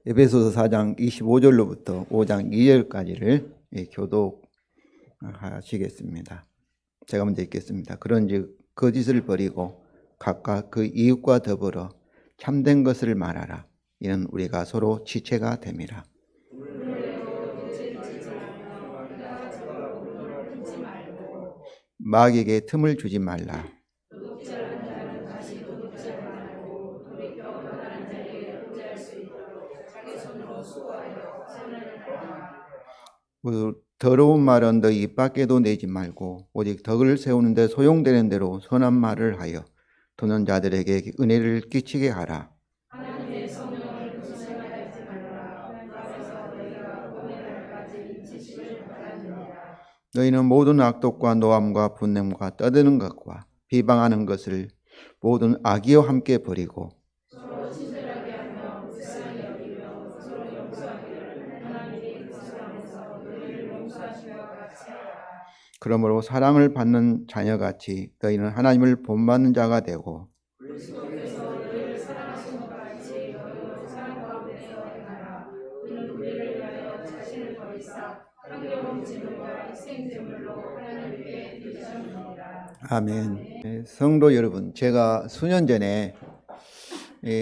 에베소서 4장 25절로부터 5장 2절까지를 교독하시겠습니다. 제가 먼저 읽겠습니다. 그런즉 거짓을 버리고 각각 그 이웃과 더불어 참된 것을 말하라. 이는 우리가 서로 지체가 됨이라. 마귀에게 틈을 주지 말라. 더러운 말은 너희 입 밖에도 내지 말고 오직 덕을 세우는 데 소용되는 대로 선한 말을 하여 도는 자들에게 은혜를 끼치게 하라. 하나님의 성령을 거짓말하지 말라. 너희는 모든 악독과 노함과 분냄과 떠드는 것과 비방하는 것을 모든 악의와 함께 버리고 서로 친절하게 하며 불쌍히 여기며 서로 용서하기를 하나님이 그리스도 안에서 너희를 용서하시며 같이 하라. 그러므로 사랑을 받는 자녀같이 너희는 하나님을 본받는 자가 되고 그리스도께서 너희를 사랑하신 것 같이 너희도 사랑 가운데서 행하라. 그는 우리를 위하여 자신을 버리사 한결같은 제물과 희생제물로 하나님께 드리셨느니라. 아멘. 성도 여러분, 제가 수년 전에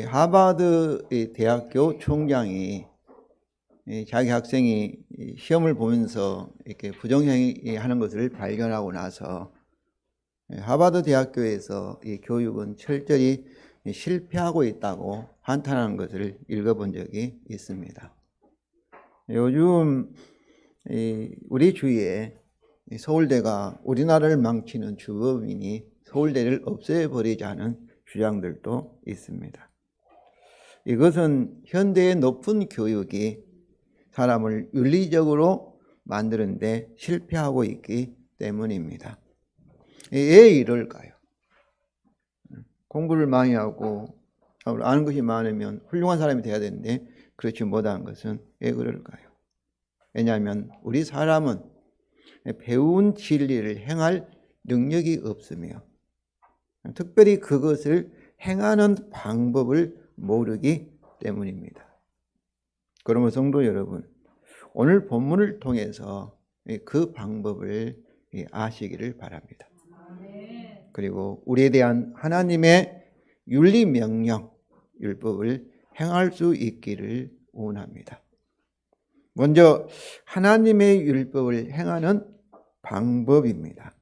하버드 대학교 총장이 자기 학생이 시험을 보면서 이렇게 부정행위하는 것을 발견하고 나서 하버드 대학교에서 이 교육은 철저히 실패하고 있다고 한탄하는 것을 읽어본 적이 있습니다. 요즘 우리 주위에 서울대가 우리나라를 망치는 주범이니 서울대를 없애버리자는 주장들도 있습니다. 이것은 현대의 높은 교육이 사람을 윤리적으로 만드는데 실패하고 있기 때문입니다. 왜 이럴까요? 공부를 많이 하고 아는 것이 많으면 훌륭한 사람이 돼야 되는데 그렇지 못한 것은 왜 그럴까요? 왜냐하면 우리 사람은 배운 진리를 행할 능력이 없으며 특별히 그것을 행하는 방법을 모르기 때문입니다. 그러면 성도 여러분, 오늘 본문을 통해서 그 방법을 아시기를 바랍니다. 그리고 우리에 대한 하나님의 윤리 명령, 율법을 행할 수 있기를 원합니다. 먼저 하나님의 율법을 행하는 방법입니다.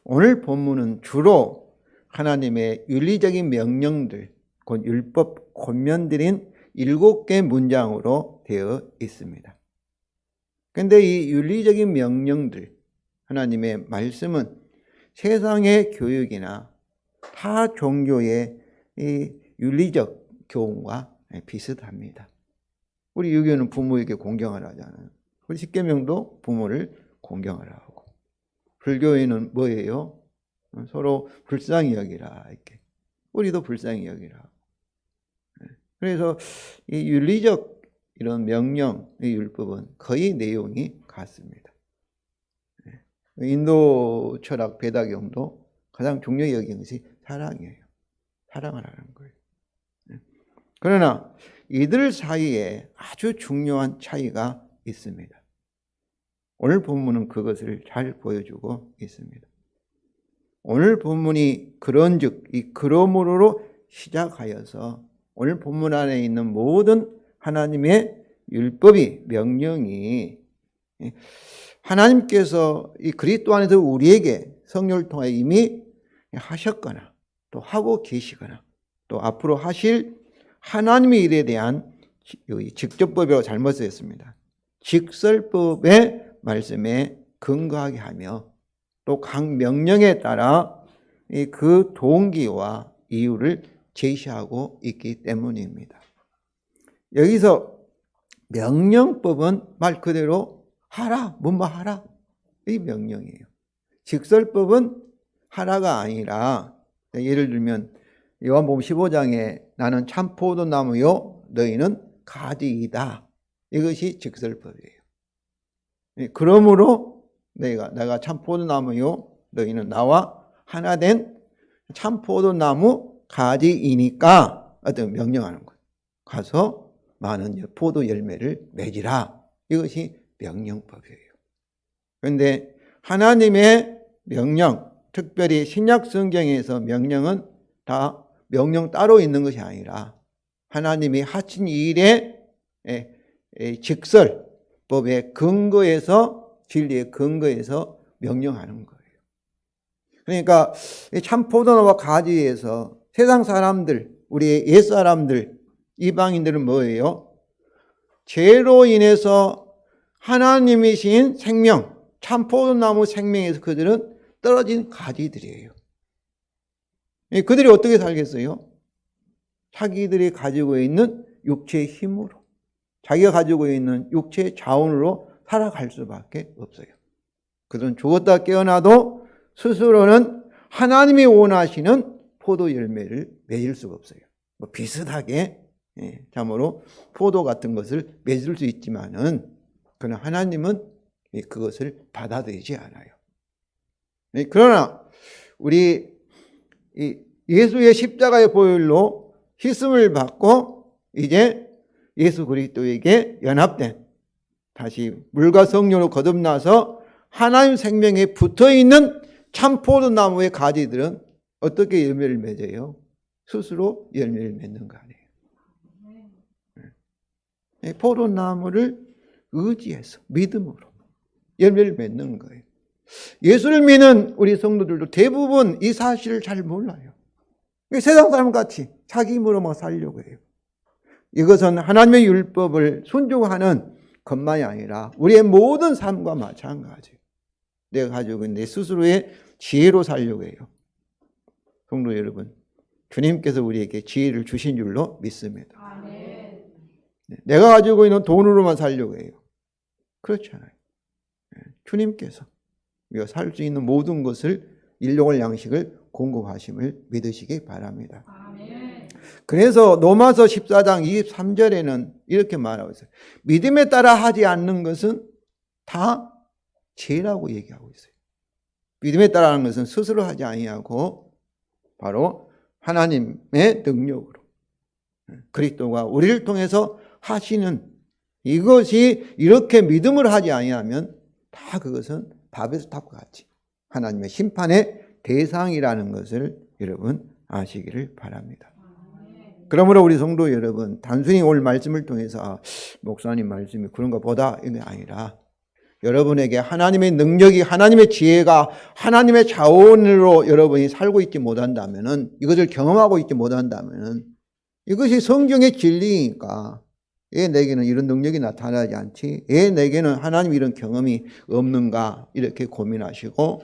오늘 본문은 주로 하나님의 윤리적인 명령들, 곧 율법 권면들인 7개 문장으로 되어 있습니다. 그런데 이 윤리적인 명령들, 하나님의 말씀은 세상의 교육이나 타 종교의 이 윤리적 교훈과 비슷합니다. 우리 유교는 부모에게 공경을 하잖아요. 우리 십계명도 부모를 공경을 하고. 불교에는 뭐예요? 서로 불쌍히 여기라 이렇게. 우리도 불쌍히 여기라. 그래서 이 윤리적 이런 명령, 이 율법은 거의 내용이 같습니다. 인도 철학 베다경도 가장 중요히 여기는 것이 사랑이에요. 사랑을 하는 거예요. 그러나 이들 사이에 아주 중요한 차이가 있습니다. 오늘 본문은 그것을 잘 보여주고 있습니다. 오늘 본문이 그런즉 이 그러므로로 시작하여서 오늘 본문 안에 있는 모든 하나님의 율법이 명령이 하나님께서 이 그리스도 안에서 우리에게 성령을 통해 이미 하셨거나 또 하고 계시거나 또 앞으로 하실 하나님의 일에 대한 직접법이라고 잘못 쓰였습니다. 직설법의 말씀에 근거하게 하며 또 각 명령에 따라 그 동기와 이유를 제시하고 있기 때문입니다. 여기서 명령법은 말 그대로 하라, 뭐뭐 하라 이 명령이에요. 직설법은 하라가 아니라 예를 들면 요한복음 15장에 나는 참포도나무요 너희는 가지이다. 이것이 직설법이에요. 그러므로 내가 참포도나무요 너희는 나와 하나 된 참포도나무 가지이니까 어떤 명령하는 거예요. 가서 많은 포도 열매를 맺으라. 이것이 명령법이에요. 그런데 하나님의 명령, 특별히 신약 성경에서 명령은 다 명령 따로 있는 것이 아니라 하나님이 하신 일의 직설법의 근거에서, 진리의 근거에서 명령하는 거예요. 그러니까 참 포도나무와 가지에서 세상 사람들, 우리의 옛사람들, 이방인들은 뭐예요? 죄로 인해서 하나님이신 생명, 참 포도나무 생명에서 그들은 떨어진 가지들이에요. 그들이 어떻게 살겠어요? 자기들이 가지고 있는 육체의 힘으로, 자기가 가지고 있는 육체의 자원으로 살아갈 수밖에 없어요. 그들은 죽었다 깨어나도 스스로는 하나님이 원하시는 포도 열매를 맺을 수가 없어요. 비슷하게 참으로 포도 같은 것을 맺을 수 있지만은 그러나 하나님은 그것을 받아들이지 않아요. 그러나 우리 예수의 십자가의 보혈로 희생을 받고 이제 예수 그리스도에게 연합된, 다시 물과 성령으로 거듭나서 하나님 생명에 붙어있는 참 포도나무의 가지들은 어떻게 열매를 맺어요? 스스로 열매를 맺는 거 아니에요. 포도나무를 의지해서 믿음으로 열매를 맺는 거예요. 예수를 믿는 우리 성도들도 대부분 이 사실을 잘 몰라요. 세상 사람같이 자기 힘으로만 살려고 해요. 이것은 하나님의 율법을 순종하는 것만이 아니라 우리의 모든 삶과 마찬가지예요. 내가 가지고 있는 내 스스로의 지혜로 살려고 해요. 성도 여러분, 주님께서 우리에게 지혜를 주신 줄로 믿습니다. 아멘. 내가 가지고 있는 돈으로만 살려고 해요. 그렇잖아요. 주님께서 우리가 살 수 있는 모든 것을 일용할 양식을 공급하심을 믿으시기 바랍니다. 아멘. 그래서 로마서 14장 23절에는 이렇게 말하고 있어요. 믿음에 따라 하지 않는 것은 다 죄라고 얘기하고 있어요. 믿음에 따라 하는 것은 스스로 하지 아니하고 바로 하나님의 능력으로 그리스도가 우리를 통해서 하시는 이것이, 이렇게 믿음을 하지 아니하면 다 그것은 바벨 탑과 같이 하나님의 심판의 대상이라는 것을 여러분 아시기를 바랍니다. 그러므로 우리 성도 여러분, 단순히 오늘 말씀을 통해서 목사님 말씀이 그런가 보다 이게 아니라 여러분에게 하나님의 능력이, 하나님의 지혜가 하나님의 자원으로 여러분이 살고 있지 못한다면은, 이것을 경험하고 있지 못한다면은, 이것이 성경의 진리니까 왜 내게는 이런 능력이 나타나지 않지? 왜 내게는 하나님 이런 경험이 없는가? 이렇게 고민하시고,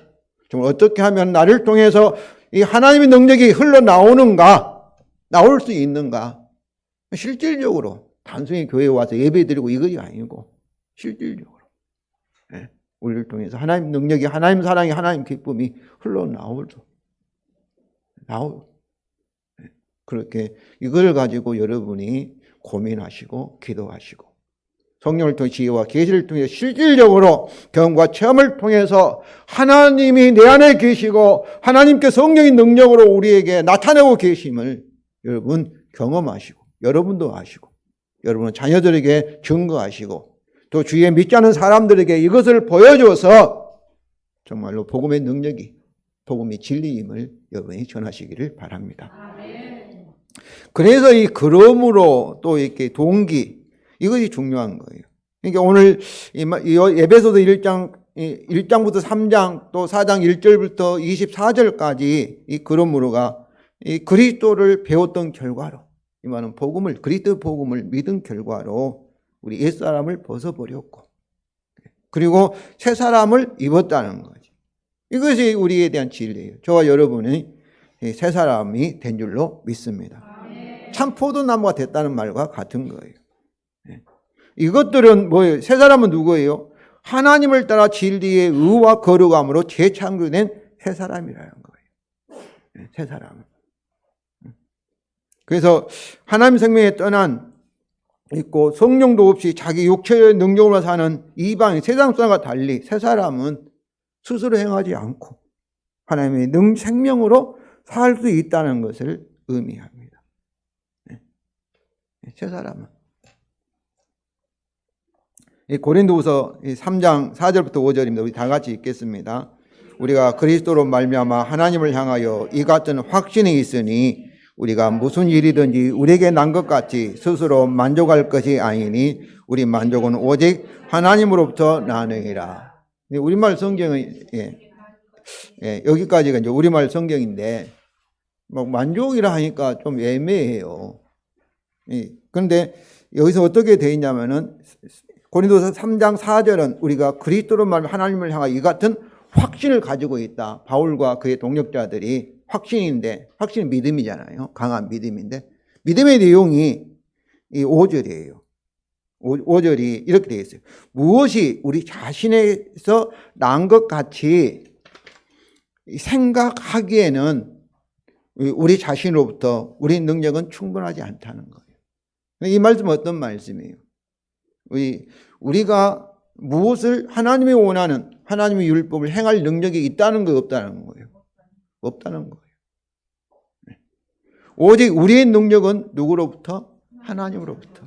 정말 어떻게 하면 나를 통해서 이 하나님의 능력이 흘러나오는가? 나올 수 있는가? 실질적으로 단순히 교회에 와서 예배드리고 이것이 아니고 실질적으로 우리를 통해서 하나님 능력이, 하나님 사랑이, 하나님 기쁨이 흘러나오죠. 그렇게 이걸 가지고 여러분이 고민하시고 기도하시고 성령을 통해 지혜와 계시를 통해 실질적으로 경험과 체험을 통해서 하나님이 내 안에 계시고 하나님께 성령의 능력으로 우리에게 나타내고 계심을 여러분 경험하시고, 여러분도 아시고, 여러분 자녀들에게 증거하시고, 또 주위에 믿지 않는 사람들에게 이것을 보여줘서 정말로 복음의 능력이, 복음의 진리임을 여러분이 전하시기를 바랍니다. 아멘. 그래서 이 그러므로 또 이렇게 동기, 이것이 중요한 거예요. 그러니까 오늘 에베소서 1장부터 3장 또 4장 1절부터 24절까지 이 그러므로가 이 그리스도를 배웠던 결과로, 이 말은 복음을, 그리스도 복음을 믿은 결과로 우리 옛사람을 벗어버렸고, 그리고 새 사람을 입었다는 거지. 이것이 우리에 대한 진리예요. 저와 여러분이 새 사람이 된 줄로 믿습니다. 참 포도나무가 됐다는 말과 같은 거예요. 이것들은 뭐예요? 새 사람은 누구예요? 하나님을 따라 진리의 의와 거룩함으로 재창조된 새 사람이라는 거예요. 새 사람은. 그래서 하나님 생명에 떠난 있고 성령도 없이 자기 육체의 능력으로 사는 이방인, 세상 사람과 달리 새 사람은 스스로 행하지 않고 하나님의 생명으로 살 수 있다는 것을 의미합니다. 새 사람은 이 고린도후서 3장 4절부터 5절입니다. 우리 다 같이 읽겠습니다. 우리가 그리스도로 말미암아 하나님을 향하여 이 같은 확신이 있으니 우리가 무슨 일이든지 우리에게 난 것 같이 스스로 만족할 것이 아니니 우리 만족은 오직 하나님으로부터 나느니라. 우리말 성경은 여기까지가 이제 우리말 성경인데 막 만족이라 하니까 좀 애매해요. 그런데 여기서 어떻게 되어 있냐면은 고린도서 3장 4절은 우리가 그리스도로 말하면 하나님을 향하여 이 같은 확신을 가지고 있다. 바울과 그의 동역자들이 확신인데, 확신은 믿음이잖아요. 강한 믿음인데, 믿음의 내용이 이 5절이에요. 5절이 이렇게 되어 있어요. 무엇이 우리 자신에서 난 것 같이 생각하기에는 우리 자신으로부터 우리 능력은 충분하지 않다는 거예요. 이 말씀은 어떤 말씀이에요? 우리가 무엇을 하나님이 원하는 하나님의 율법을 행할 능력이 있다는 거 없다는 거예요. 없다는 거예요. 오직 우리의 능력은 누구로부터? 하나님으로부터.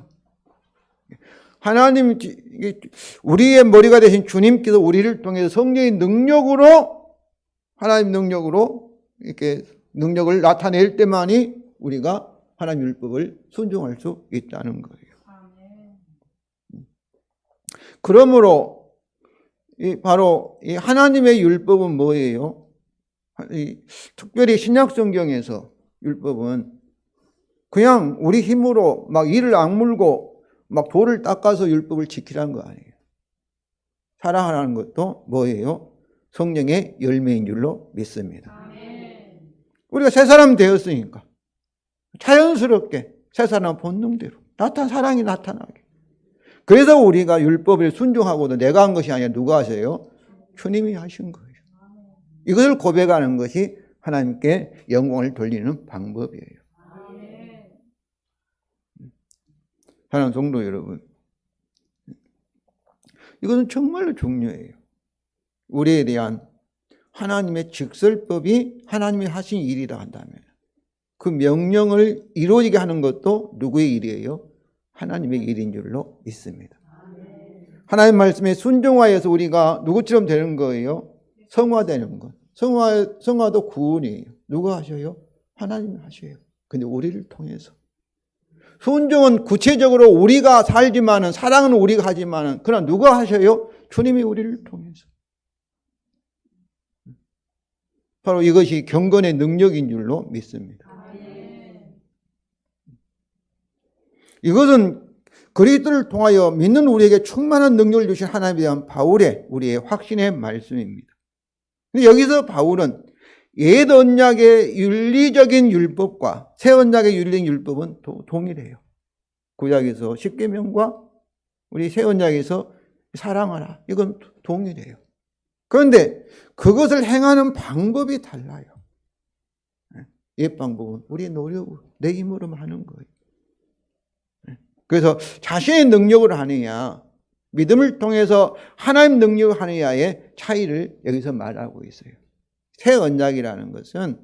하나님, 우리의 머리가 되신 주님께서 우리를 통해서 성령의 능력으로, 하나님 능력으로 이렇게 능력을 나타낼 때만이 우리가 하나님 율법을 순종할 수 있다는 거예요. 그러므로 바로 이 하나님의 율법은 뭐예요? 특별히 신약 성경에서 율법은 그냥 우리 힘으로 막 이를 악물고 막 돌을 닦아서 율법을 지키라는 거 아니에요. 사랑하라는 것도 뭐예요? 성령의 열매인 줄로 믿습니다. 우리가 새 사람 되었으니까 자연스럽게 새 사람 본능대로 사랑이 나타나게. 그래서 우리가 율법을 순종하고도 내가 한 것이 아니라 누가 하세요? 주님이 하신 거예요. 이것을 고백하는 것이 하나님께 영광을 돌리는 방법이에요. 사랑하는 성도 여러분, 이것은 정말로 중요해요. 우리에 대한 하나님의 직설법이 하나님이 하신 일이라 한다면 그 명령을 이루어지게 하는 것도 누구의 일이에요? 하나님의 일인 줄로 믿습니다. 하나님 말씀에 순종하여서 우리가 누구처럼 되는 거예요? 성화되는 것. 성화도 구원이에요. 누가 하셔요? 하나님이 하셔요. 근데 우리를 통해서. 순종은 구체적으로 우리가 살지만은, 사랑은 우리가 하지만은, 그러나 누가 하셔요? 주님이 우리를 통해서. 바로 이것이 경건의 능력인 줄로 믿습니다. 이것은 그리스도를 통하여 믿는 우리에게 충만한 능력을 주신 하나님에 대한 바울의 우리의 확신의 말씀입니다. 근데 여기서 바울은 옛 언약의 윤리적인 율법과 새 언약의 윤리적인 율법은 동일해요. 구약에서 십계명과 우리 새 언약에서 사랑하라. 이건 동일해요. 그런데 그것을 행하는 방법이 달라요. 옛 방법은 우리의 노력, 내 힘으로만 하는 거예요. 그래서 자신의 능력으로 하느냐, 믿음을 통해서 하나님 능력을 하느냐의 차이를 여기서 말하고 있어요. 새 언약이라는 것은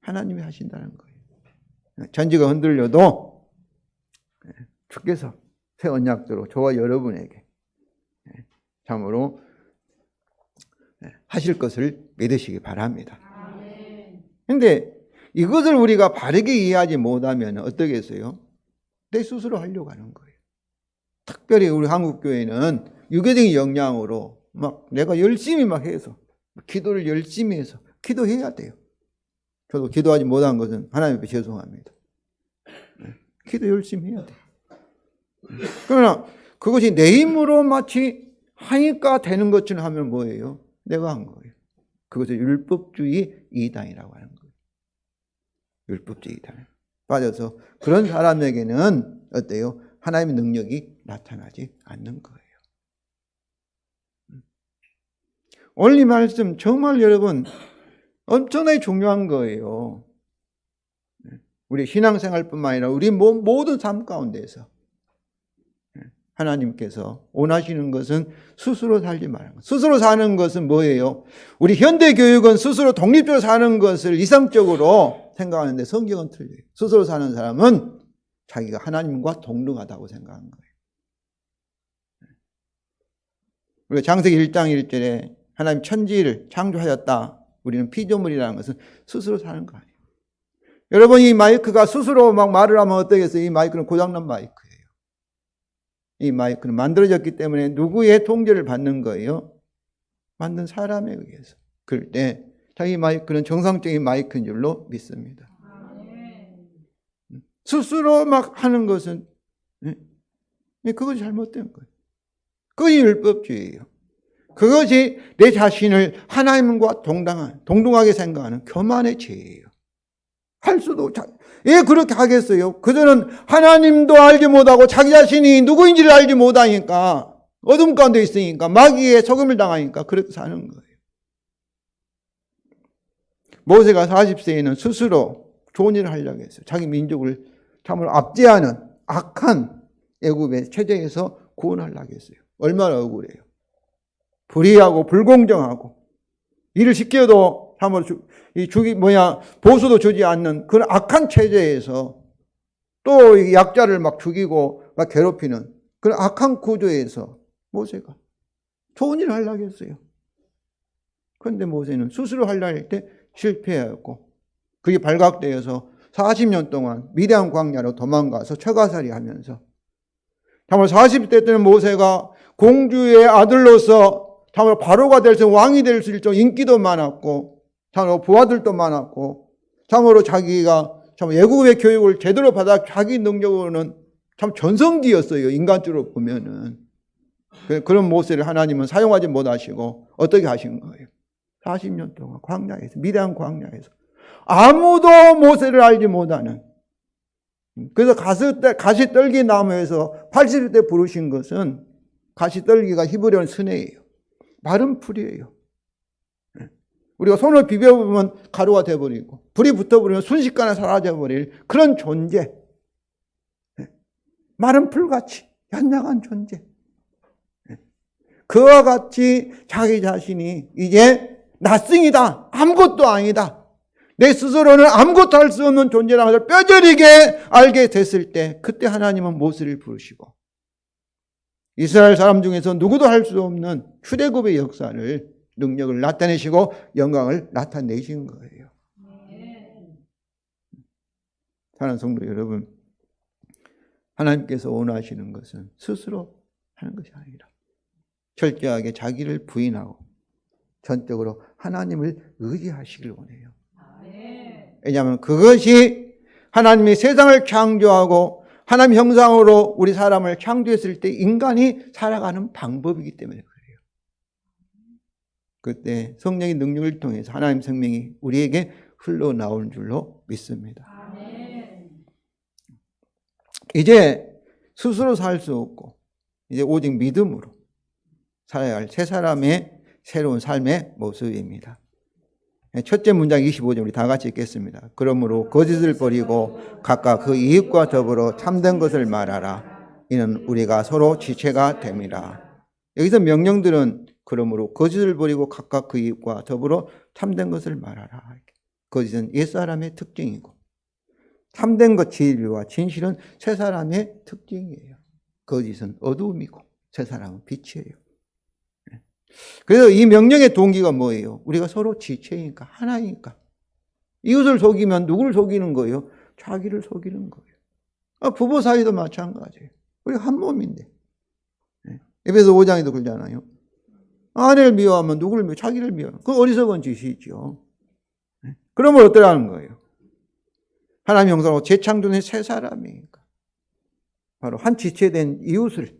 하나님이 하신다는 거예요. 전지가 흔들려도 주께서 새 언약대로 저와 여러분에게 참으로 하실 것을 믿으시기 바랍니다. 그런데 이것을 우리가 바르게 이해하지 못하면 어떻게 했어요? 내 스스로 하려고 하는 거예요. 특별히 우리 한국교회는 유교적인 역량으로 막 내가 열심히 막 해서 기도를 열심히 해서 기도해야 돼요. 저도 기도하지 못한 것은 하나님 앞에 죄송합니다. 기도 열심히 해야 돼요. 그러나 그것이 내 힘으로 마치 하니까 되는 것처럼 하면 뭐예요? 내가 한 거예요. 그것을 율법주의 이단이라고 하는 거예요. 율법주의 이단. 빠져서 그런 사람에게는 어때요? 하나님의 능력이 나타나지 않는 거예요. 오늘 이 말씀 정말 여러분 엄청나게 중요한 거예요. 우리 신앙생활뿐만 아니라 우리 모든 삶 가운데서 하나님께서 원하시는 것은 스스로 살지 말라는 것. 스스로 사는 것은 뭐예요? 우리 현대교육은 스스로 독립적으로 사는 것을 이상적으로 생각하는데 성경은 틀려요. 스스로 사는 사람은 자기가 하나님과 동등하다고 생각하는 거예요. 우리가 창세기 1장 1절에 하나님 천지를 창조하였다. 우리는 피조물이라는 것은 스스로 사는 거 아니에요. 여러분, 이 마이크가 스스로 막 말을 하면 어떠겠어요? 이 마이크는 고장난 마이크예요. 이 마이크는 만들어졌기 때문에 누구의 통제를 받는 거예요? 만든 사람에 의해서. 그럴 때 자기 마이크는 정상적인 마이크인 줄로 믿습니다. 스스로 막 하는 것은 그것이 잘못된 거예요. 그것이 율법주의예요. 그것이 내 자신을 하나님과 동등하게 생각하는 교만의 죄예요. 할 수도 왜 그렇게 하겠어요? 그들은 하나님도 알지 못하고 자기 자신이 누구인지를 알지 못하니까 어둠 가운데 있으니까 마귀의 속임을 당하니까 그렇게 사는 거예요. 모세가 40세에는 스스로 좋은 일을 하려고 했어요. 자기 민족을 참으로 압제하는 악한 애굽의 체제에서 구원하려고 했어요. 얼마나 억울해요. 불의하고 불공정하고 일을 시켜도 참으로 보수도 주지 않는 그런 악한 체제에서 또 약자를 막 죽이고 막 괴롭히는 그런 악한 구조에서 모세가 좋은 일을 하려고 했어요. 그런데 모세는 스스로 하려고 할 때 실패하였고 그게 발각되어서 40년 동안 미디안 광야로 도망가서 처가살이 하면서 참으로 40대 때는 모세가 공주의 아들로서 참으로 바로가 될 수 왕이 될 수 있을 인기도 많았고 참으로 부하들도 많았고 참으로 자기가 참 애국의 교육을 제대로 받아 자기 능력으로는 참 전성기였어요. 인간적으로 보면은. 그런 모세를 하나님은 사용하지 못하시고 어떻게 하신 거예요? 40년 동안 광야에서, 미디안 광야에서 아무도 모세를 알지 못하는, 그래서 가시떨기 나무에서 80대 부르신 것은 가시떨기가 히브리어는 스네예요. 마른 풀이에요. 우리가 손을 비벼보면 가루가 돼버리고 불이 붙어버리면 순식간에 사라져버릴 그런 존재, 마른 풀같이 연약한 존재. 그와 같이 자기 자신이 이제 나승이다, 아무것도 아니다, 내 스스로는 아무것도 할 수 없는 존재라는 것을 뼈저리게 알게 됐을 때 그때 하나님은 모세를 부르시고 이스라엘 사람 중에서 누구도 할 수 없는 출애굽의 역사를, 능력을 나타내시고 영광을 나타내신 거예요. 사랑하는 성도 여러분, 하나님께서 원하시는 것은 스스로 하는 것이 아니라 철저하게 자기를 부인하고 전적으로 하나님을 의지하시길 원해요. 왜냐하면 그것이 하나님이 세상을 창조하고 하나님 형상으로 우리 사람을 창조했을 때 인간이 살아가는 방법이기 때문에 그래요. 그때 성령의 능력을 통해서 하나님 생명이 우리에게 흘러나오는 줄로 믿습니다. 이제 스스로 살 수 없고 이제 오직 믿음으로 살아야 할 세 사람의 새로운 삶의 모습입니다. 첫째 문장 25절 우리 다 같이 읽겠습니다. 그러므로 거짓을 버리고 각각 그 이익과 더불어 참된 것을 말하라. 이는 우리가 서로 지체가 됨이라. 여기서 명령들은 그러므로 거짓을 버리고 각각 그 이익과 더불어 참된 것을 말하라. 거짓은 옛사람의 특징이고 참된 것, 진리와 진실은 새 사람의 특징이에요. 거짓은 어두움이고 새 사람은 빛이에요. 그래서 이 명령의 동기가 뭐예요? 우리가 서로 지체이니까, 하나이니까. 이웃을 속이면 누구를 속이는 거예요? 자기를 속이는 거예요. 부부 사이도 마찬가지예요. 우리가 한 몸인데. 에베소 5장에도 그러잖아요. 아내를 미워하면 누구를 미워? 자기를 미워하는. 그건 어리석은 짓이죠. 그러면 어떠라는 거예요? 하나님 형상으로 재창조된 새 사람이니까. 바로 한 지체된 이웃을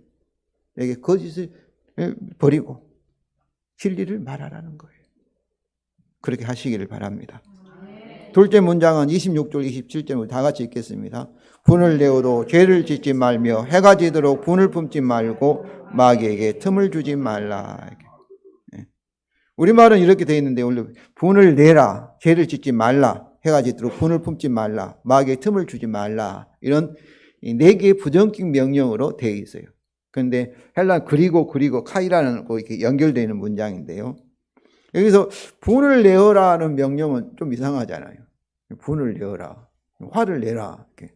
에게 거짓을 버리고 진리를 말하라는 거예요. 그렇게 하시기를 바랍니다. 둘째 문장은 26절 27절 다 같이 읽겠습니다. 분을 내어도 죄를 짓지 말며 해가 지도록 분을 품지 말고 마귀에게 틈을 주지 말라. 우리말은 이렇게 되어 있는데 원래 분을 내라, 죄를 짓지 말라, 해가 지도록 분을 품지 말라, 마귀에게 틈을 주지 말라, 이런 네 개의 부정격 명령으로 되어 있어요. 그런데 헬라 그리고 카이라는 거 이렇게 연결되어 있는 문장인데요. 여기서 분을 내어라는 명령은 좀 이상하잖아요. 분을 내어라, 화를 내라. 이렇게.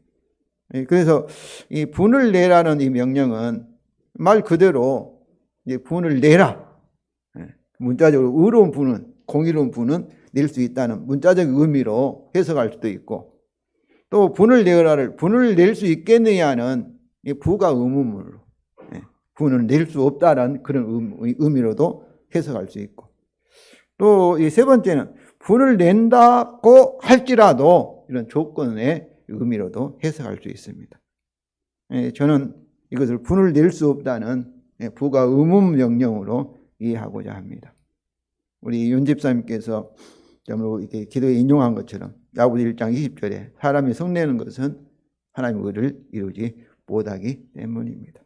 그래서 이 분을 내라는 이 명령은 말 그대로 이제 분을 내라. 문자적으로 의로운 분은, 공의로운 분은 낼 수 있다는 문자적 의미로 해석할 수도 있고, 또 분을 내라를 분을 낼 수 있겠느냐는 부가 의문문으로 분을 낼 수 없다는 그런 의미로도 해석할 수 있고, 또 이 세 번째는 분을 낸다고 할지라도 이런 조건의 의미로도 해석할 수 있습니다. 저는 이것을 분을 낼 수 없다는 부가 의문 명령으로 이해하고자 합니다. 우리 윤 집사님께서 이렇게 기도에 인용한 것처럼 야고보서 1장 20절에 사람이 성내는 것은 하나님의 의를 이루지 못하기 때문입니다.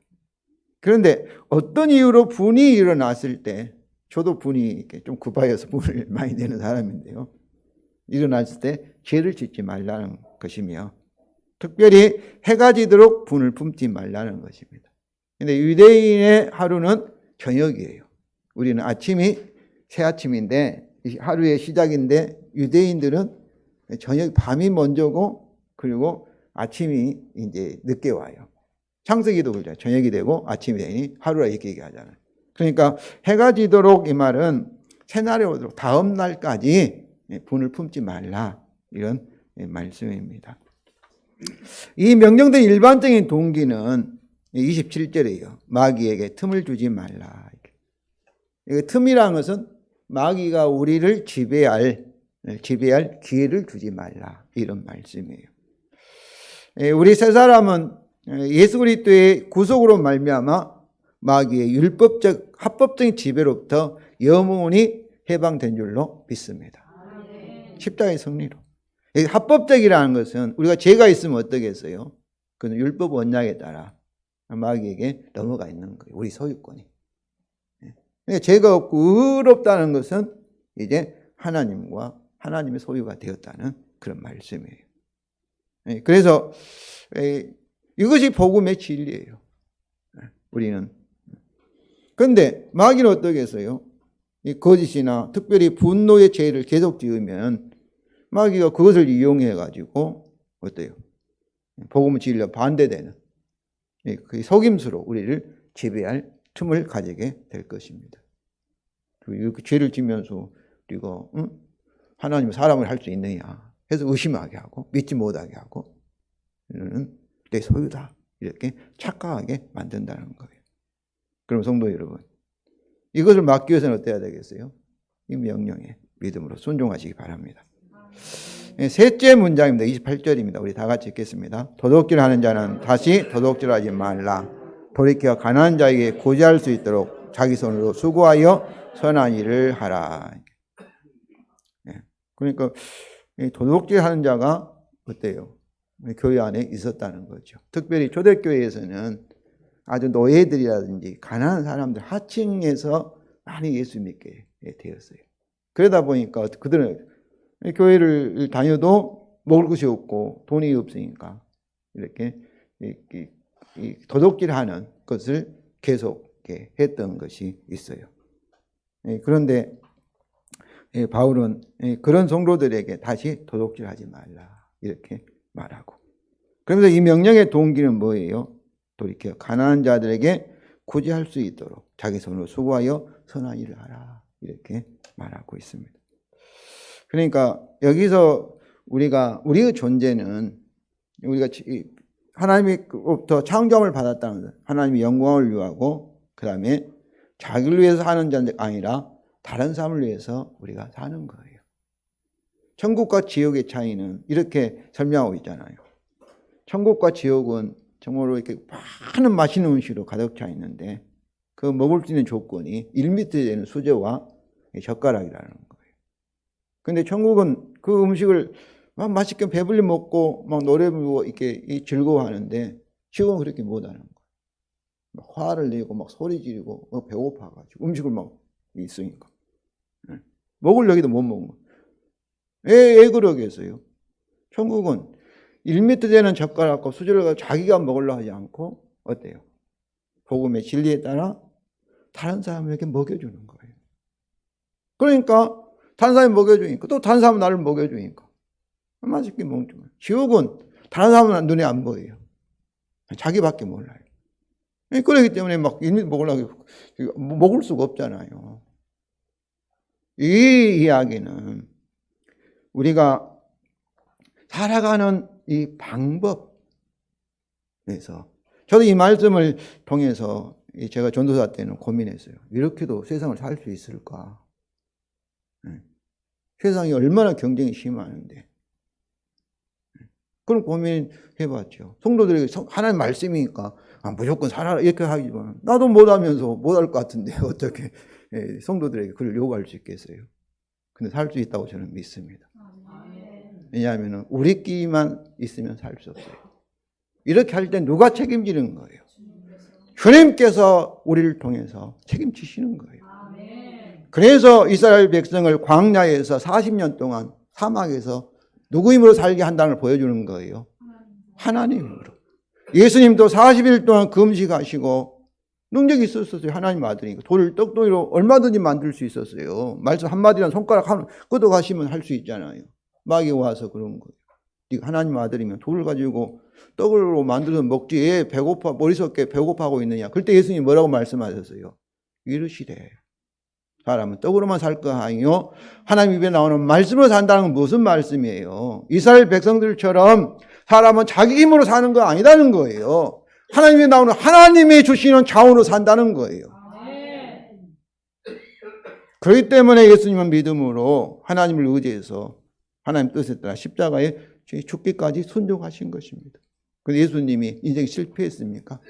그런데 어떤 이유로 분이 일어났을 때, 저도 분이 이렇게 좀 급하여서 분을 많이 내는 사람인데요, 일어났을 때 죄를 짓지 말라는 것이며, 특별히 해가 지도록 분을 품지 말라는 것입니다. 그런데 유대인의 하루는 저녁이에요. 우리는 아침이 새 아침인데 하루의 시작인데, 유대인들은 저녁 밤이 먼저고 그리고 아침이 이제 늦게 와요. 창세기도 그렇죠. 저녁이 되고 아침이 되니 하루라 이렇게 얘기하잖아요. 그러니까 해가 지도록 이 말은 새날이 오도록 다음 날까지 분을 품지 말라, 이런 말씀입니다. 이 명령된 일반적인 동기는 27절이에요. 마귀에게 틈을 주지 말라. 틈이라는 것은 마귀가 우리를 지배할 기회를 주지 말라, 이런 말씀이에요. 우리 세 사람은 예수 그리스도의 구속으로 말미암아 마귀의 율법적 합법적인 지배로부터 영원히 해방된 줄로 믿습니다. 십자가의 승리로. 합법적이라는 것은 우리가 죄가 있으면 어떻겠어요? 그는 율법 원칙에 따라 마귀에게 넘어가 있는 거예요. 우리 소유권이. 죄가 없고 의롭다는 것은 이제 하나님과 하나님의 소유가 되었다는 그런 말씀이에요. 그래서 이것이 복음의 진리예요. 우리는. 그런데 마귀는 어떻겠어요? 이 거짓이나 특별히 분노의 죄를 계속 지으면 마귀가 그것을 이용해 가지고 어때요? 복음의 진리와 반대되는 그 속임수로 우리를 지배할 틈을 가지게 될 것입니다. 이렇게 죄를 지면서 우리가 하나님은 사람을 할 수 있느냐 해서 의심하게 하고 믿지 못하게 하고, 이는 내 소유다 이렇게 착각하게 만든다는 거예요. 그럼 성도 여러분, 이것을 막기 위해서는 어때야 되겠어요? 이 명령에 믿음으로 순종하시기 바랍니다. 셋째 문장입니다. 28절입니다. 우리 다 같이 읽겠습니다. 도둑질하는 자는 다시 도둑질하지 말라. 돌이켜 가난한 자에게 고지할 수 있도록 자기 손으로 수고하여 선한 일을 하라. 그러니까 도둑질하는 자가 어때요? 교회 안에 있었다는 거죠. 특별히 초대교회에서는 아주 노예들이라든지 가난한 사람들, 하층에서 많이 예수 믿게 되었어요. 그러다 보니까 그들은 교회를 다녀도 먹을 것이 없고 돈이 없으니까 이렇게 도둑질하는 것을 계속 했던 것이 있어요. 그런데 바울은 그런 성도들에게 다시 도둑질하지 말라 이렇게 말하고, 그러면서 이 명령의 동기는 뭐예요? 돌이켜 가난한 자들에게 구제할 수 있도록 자기 손으로 수고하여 선한 일을 하라 이렇게 말하고 있습니다. 그러니까 여기서 우리의 존재는 우리가 하나님으로부터 창조함을 받았다는 것, 하나님의 영광을 위하고 그 다음에 자기를 위해서 사는 자가 아니라 다른 사람을 위해서 우리가 사는 거예요. 천국과 지옥의 차이는 이렇게 설명하고 있잖아요. 천국과 지옥은 정말로 이렇게 많은 맛있는 음식으로 가득 차 있는데 그 먹을 수 있는 조건이 1m 되는 수저와 젓가락이라는 거예요. 근데 천국은 그 음식을 막 맛있게 배불리 먹고 막 노래 부르고 이렇게 즐거워하는데 지옥은 그렇게 못하는 거예요. 막 화를 내고 막 소리 지르고 막 배고파가지고 음식을 막 있으니까 먹으려기도 못 먹는 거예요. 왜 그러겠어요? 천국은 1m 되는 젓가락과 수저를 가지고 자기가 먹으려 하지 않고 어때요? 복음의 진리에 따라 다른 사람에게 먹여주는 거예요. 그러니까 다른 사람이 먹여주니까 또 다른 사람은 나를 먹여주니까 맛있게 먹는 거예요. 지옥은 다른 사람은 눈에 안 보여요. 자기밖에 몰라요. 그렇기 때문에 막 먹을 수가 없잖아요. 이 이야기는 우리가 살아가는 이 방법에서, 저도 이 말씀을 통해서 제가 전도사 때는 고민했어요. 이렇게도 세상을 살 수 있을까? 세상이 얼마나 경쟁이 심하는데. 그런 고민해봤죠. 성도들에게 하나님 말씀이니까 무조건 살아라 이렇게 하지만 나도 못하면서 못할 것 같은데 어떻게 성도들에게 그걸 요구할 수 있겠어요? 근데 살 수 있다고 저는 믿습니다. 왜냐하면 우리끼리만 있으면 살 수 없어요. 이렇게 할 때 누가 책임지는 거예요? 주님께서 우리를 통해서 책임지시는 거예요. 그래서 이스라엘 백성을 광야에서 40년 동안 사막에서 누구 힘으로 살게 한다는 걸 보여주는 거예요? 하나님 힘으로. 예수님도 40일 동안 금식하시고 능력이 있었어요. 하나님 아들이니까. 돌을 떡동이로 얼마든지 만들 수 있었어요. 말씀 한마디랑 손가락 하나 끄덕하시면 할 수 있잖아요. 마귀 와서 그런 거예요. 네가 하나님 아들이면 돌을 가지고 떡으로 만들어서 먹지 왜 배고파 머리속에 배고파하고 있느냐. 그때 예수님이 뭐라고 말씀하셨어요? 이르시되 사람은 떡으로만 살 거 아니요 하나님 입에 나오는 말씀으로 산다는 건 무슨 말씀이에요? 이스라엘 백성들처럼 사람은 자기 힘으로 사는 거 아니다는 거예요. 하나님이 나오는 하나님이 주시는 자원으로 산다는 거예요. 그렇기 때문에 예수님은 믿음으로 하나님을 의지해서 하나님 뜻에 따라 십자가에 죽기까지 순종하신 것입니다. 그런데 예수님이 인생이 실패했습니까?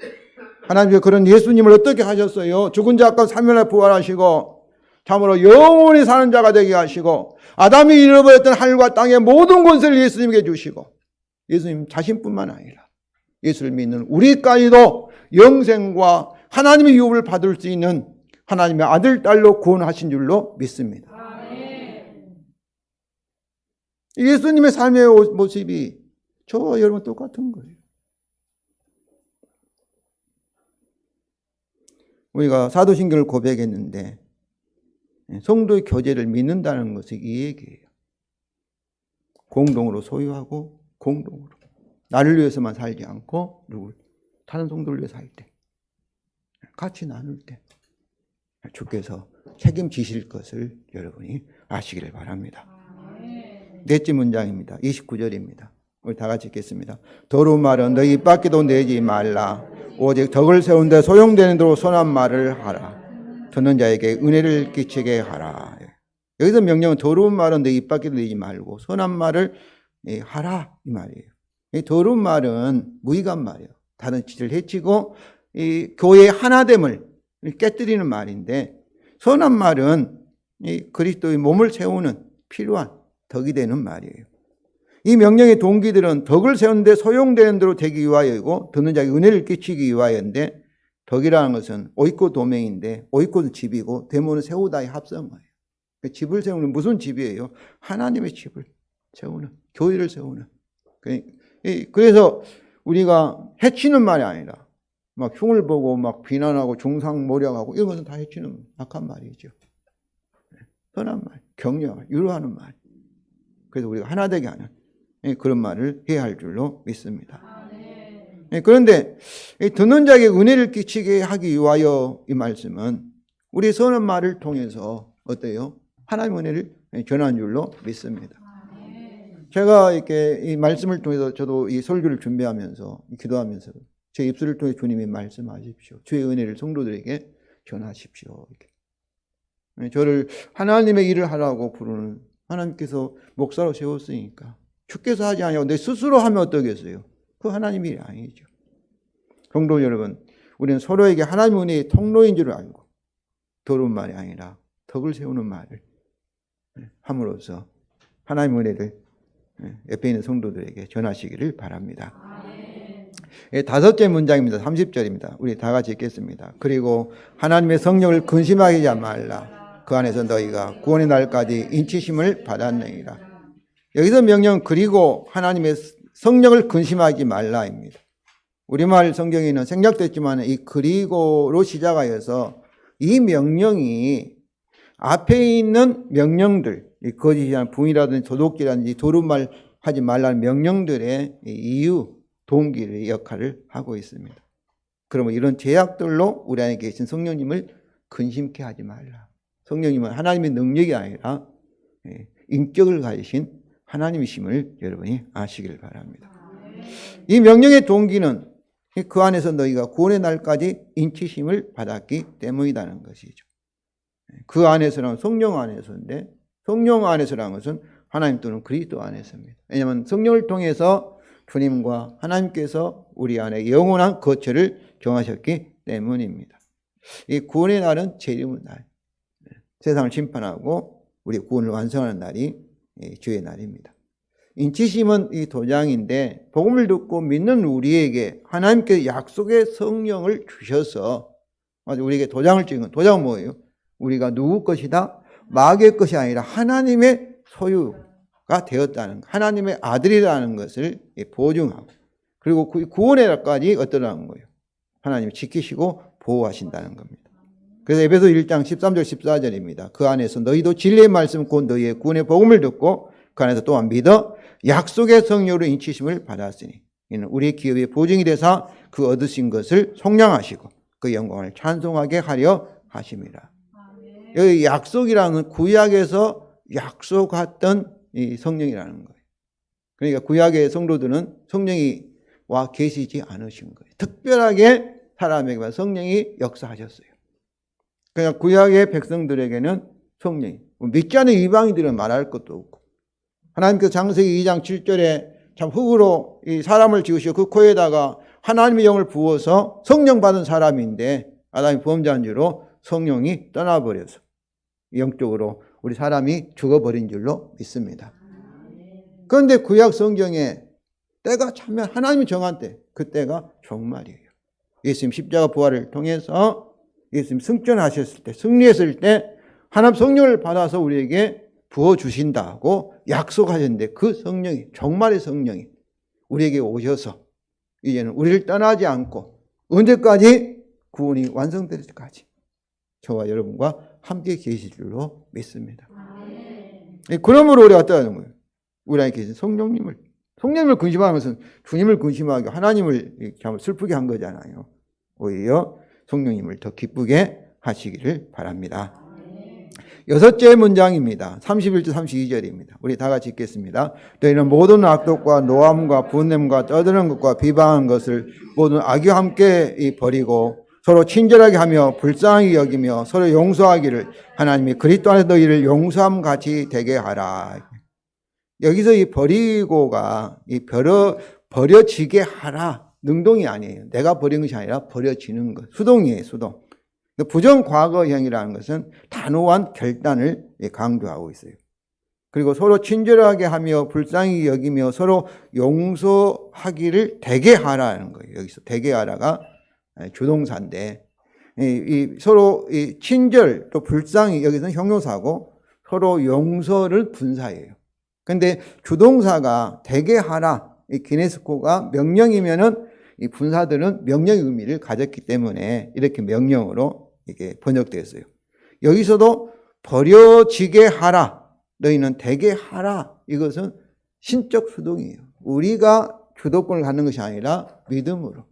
하나님이 그런 예수님을 어떻게 하셨어요? 죽은 자 가운데 3일 만에 부활하시고 참으로 영원히 사는 자가 되게 하시고 아담이 잃어버렸던 하늘과 땅의 모든 권세를 예수님에게 주시고 예수님 자신뿐만 아니라 예수를 믿는 우리까지도 영생과 하나님의 유업을 받을 수 있는 하나님의 아들, 딸로 구원하신 줄로 믿습니다. 예수님의 삶의 모습이 저와 여러분 똑같은 거예요. 우리가 사도신경을 고백했는데 성도의 교제를 믿는다는 것이 이 얘기예요. 공동으로 소유하고 공동으로. 나를 위해서만 살지 않고 다른 성도를 위해 살 때, 같이 나눌 때 주께서 책임지실 것을 여러분이 아시기를 바랍니다. 넷째 문장입니다. 29절입니다. 우리 다 같이 읽겠습니다. 더러운 말은 너희 입 밖에도 내지 말라. 오직 덕을 세운 데 소용되는 대로 선한 말을 하라. 듣는 자에게 은혜를 끼치게 하라. 여기서 명령은 더러운 말은 내 입 밖에도 내지 말고 선한 말을 하라 이 말이에요. 이 더러운 말은 무익한 말이에요. 다른 지를 해치고 이 교회의 하나됨을 깨뜨리는 말인데 선한 말은 이 그리스도의 몸을 세우는 필요한 덕이 되는 말이에요. 이 명령의 동기들은 덕을 세우는데 소용되는 대로 되기 위하여이고 듣는 자에게 은혜를 끼치기 위하여인데 덕이라는 것은 오이코 도명인데 오이코는 집이고 데모는 세우다의 합성어예요. 집을 세우는 무슨 집이에요? 하나님의 집을 세우는, 교회를 세우는. 그래서 우리가 해치는 말이 아니라 막 흉을 보고 막 비난하고 중상모략하고 이런 것은 다 해치는 악한 말이죠. 선한 말, 격려하고 위로하는 말. 그래서 우리가 하나 되게 하는 그런 말을 해야 할 줄로 믿습니다. 그런데 듣는 자에게 은혜를 끼치게 하기 위하여 이 말씀은 우리 선한 말을 통해서 어때요? 하나님의 은혜를 전하는 줄로 믿습니다. 제가 이렇게 이 말씀을 통해서 저도 이 설교를 준비하면서 기도하면서 제 입술을 통해 주님이 말씀하십시오. 주의 은혜를 성도들에게 전하십시오. 이렇게. 저를 하나님의 일을 하라고 부르는 하나님께서 목사로 세웠으니까 주께서 하지 아니하고 내 스스로 하면 어떠겠어요? 그 하나님 일이 아니죠. 성도 여러분, 우리는 서로에게 하나님의 은혜의 통로인 줄 알고 더러운 말이 아니라 덕을 세우는 말을 함으로써 하나님의 은혜를 옆에 있는 성도들에게 전하시기를 바랍니다. 다섯째 문장입니다. 30절입니다. 우리 다 같이 읽겠습니다. 그리고 하나님의 성령을 근심하게 하지 말라. 그 안에서 너희가 구원의 날까지 인치심을 받았느니라. 여기서 명령 그리고 하나님의 성령을 근심하지 말라입니다. 우리말 성경에는 생략됐지만 이 그리고로 시작하여서 이 명령이 앞에 있는 명령들, 이 거짓이라는 부인이라든지 도둑질이라든지 더러운 말 하지 말라는 명령들의 이유, 동기의 역할을 하고 있습니다. 그러면 이런 제약들로 우리 안에 계신 성령님을 근심케 하지 말라. 성령님은 하나님의 능력이 아니라 인격을 가지신 하나님이심을 여러분이 아시길 바랍니다. 이 명령의 동기는 그 안에서 너희가 구원의 날까지 인치심을 받았기 때문이라는 것이죠. 그 안에서는 성령 안에서인데, 성령 안에서라는 것은 하나님 또는 그리스도 안에서입니다. 왜냐하면 성령을 통해서 주님과 하나님께서 우리 안에 영원한 거처를 정하셨기 때문입니다. 이 구원의 날은 재림의 날, 세상을 심판하고 우리 구원을 완성하는 날이 주의 날입니다. 인치심은 이 도장인데, 복음을 듣고 믿는 우리에게 하나님께서 약속의 성령을 주셔서 우리에게 도장을 찍은, 도장은 뭐예요? 우리가 누구 것이다? 마귀의 것이 아니라 하나님의 소유가 되었다는, 하나님의 아들이라는 것을 보증하고, 그리고 구원의 날까지 어떠라는 거예요? 하나님이 지키시고 보호하신다는 겁니다. 그래서 에베소 1장 13절 14절입니다. 그 안에서 너희도 진리의 말씀 곧 너희의 구원의 복음을 듣고 그 안에서 또한 믿어 약속의 성령으로 인치심을 받았으니 이는 우리의 기업의 보증이 되사 그 얻으신 것을 속량하시고 그 영광을 찬송하게 하려 하심이라. 여기 약속이라는 구약에서 약속했던 이 성령이라는 거예요. 그러니까 구약의 성도들은 성령이 와 계시지 않으신 거예요. 특별하게 사람에게만 성령이 역사하셨어요. 그냥 구약의 백성들에게는 성령이, 믿지 않는 이방인들은 말할 것도 없고, 하나님께서 창세기 2장 7절에 참 흙으로 이 사람을 지으시고 그 코에다가 하나님의 영을 부어서 성령 받은 사람인데 아담이 범죄한 줄로 성령이 떠나버려서 영적으로 우리 사람이 죽어버린 줄로 믿습니다. 그런데 구약 성경에 때가 차면 하나님이 정한 때, 그 때가 종말이에요. 예수님 십자가 부활을 통해서 예수님 승천하셨을 때, 승리했을 때 하나님 성령을 받아서 우리에게 부어주신다고 약속하셨는데, 그 성령이, 종말의 성령이 우리에게 오셔서 이제는 우리를 떠나지 않고 언제까지? 구원이 완성될 때까지 저와 여러분과 함께 계실 줄로 믿습니다. 그러므로 우리가 어떠하는 거예요? 우리 안에 계신 성령님을 근심하는 것은 주님을 근심하게 하나님을 슬프게 한 거잖아요. 오히려 성령님을 더 기쁘게 하시기를 바랍니다. 여섯째 문장입니다. 31절 32절입니다. 우리 다 같이 읽겠습니다. 너희는 모든 악독과 노함과 분냄과 떠드는 것과 비방한 것을 모든 악의와 함께 버리고 서로 친절하게 하며 불쌍히 여기며 서로 용서하기를 하나님이 그리스도 안에서 너희를 용서함 같이 되게 하라. 여기서 이 버리고가 이 버려지게 하라, 능동이 아니에요. 내가 버린 것이 아니라 버려지는 것, 수동이에요. 수동. 부정과거형이라는 것은 단호한 결단을 강조하고 있어요. 그리고 서로 친절하게 하며 불쌍히 여기며 서로 용서하기를 되게 하라는 거예요. 여기서 되게 하라가 주동사인데, 서로 친절 또 불쌍히 여기서는 형용사고 서로 용서를 분사예요. 근데 주동사가 되게 하라, 이 기네스코가 명령이면은 이 분사들은 명령의 의미를 가졌기 때문에 이렇게 명령으로 이게 번역됐어요. 여기서도 버려지게 하라, 너희는 되게 하라, 이것은 신적 수동이에요. 우리가 주도권을 갖는 것이 아니라 믿음으로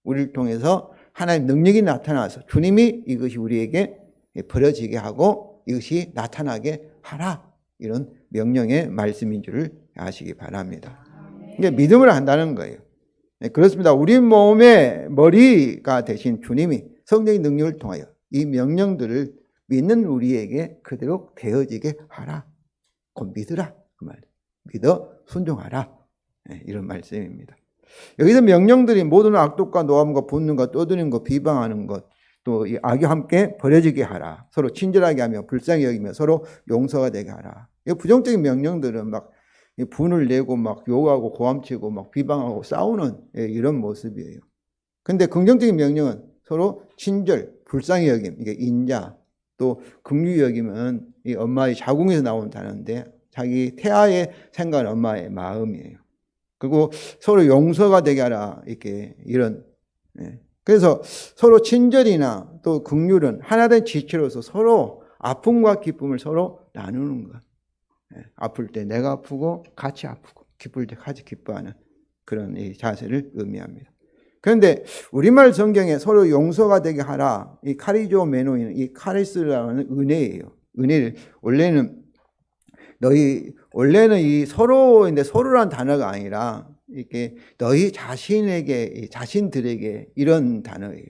우리를 통해서 하나님의 능력이 나타나서 주님이 이것이 우리에게 버려지게 하고 이것이 나타나게 하라, 이런 명령의 말씀인 줄을 아시기 바랍니다. 이게 믿음을 한다는 거예요. 그렇습니다. 우리 몸의 머리가 되신 주님이 성령의 능력을 통하여 이 명령들을 믿는 우리에게 그대로 되어지게 하라. 곧 믿으라. 그 말. 믿어 순종하라. 이런 말씀입니다. 여기서 명령들이 모든 악독과 노함과 분능과 떠드는 것, 비방하는 것, 또 이 악이 함께 버려지게 하라. 서로 친절하게 하며 불쌍히 여기며 서로 용서가 되게 하라. 이 부정적인 명령들은 막 분을 내고 막 욕하고 고함치고 막 비방하고 싸우는 이런 모습이에요. 근데 긍정적인 명령은 서로 친절, 불쌍히 여김, 이게 인자, 또 긍휼히 여김은 이 엄마의 자궁에서 나온 단어인데 자기 태아의 생각은 엄마의 마음이에요. 그리고 서로 용서가 되게 하라, 이렇게 이런. 그래서 서로 친절이나 또 긍휼은 하나된 지체로서 서로 아픔과 기쁨을 서로 나누는 것. 아플 때 내가 아프고 같이 아프고 기쁠 때 같이 기뻐하는 그런 이 자세를 의미합니다. 그런데 우리말 성경에 서로 용서가 되게 하라. 이 카리조 메노이는 이 카리스라는 은혜예요. 은혜를 원래는 이 서로인데 서로란 단어가 아니라 이렇게 너희 자신에게 자신들에게 이런 단어예요.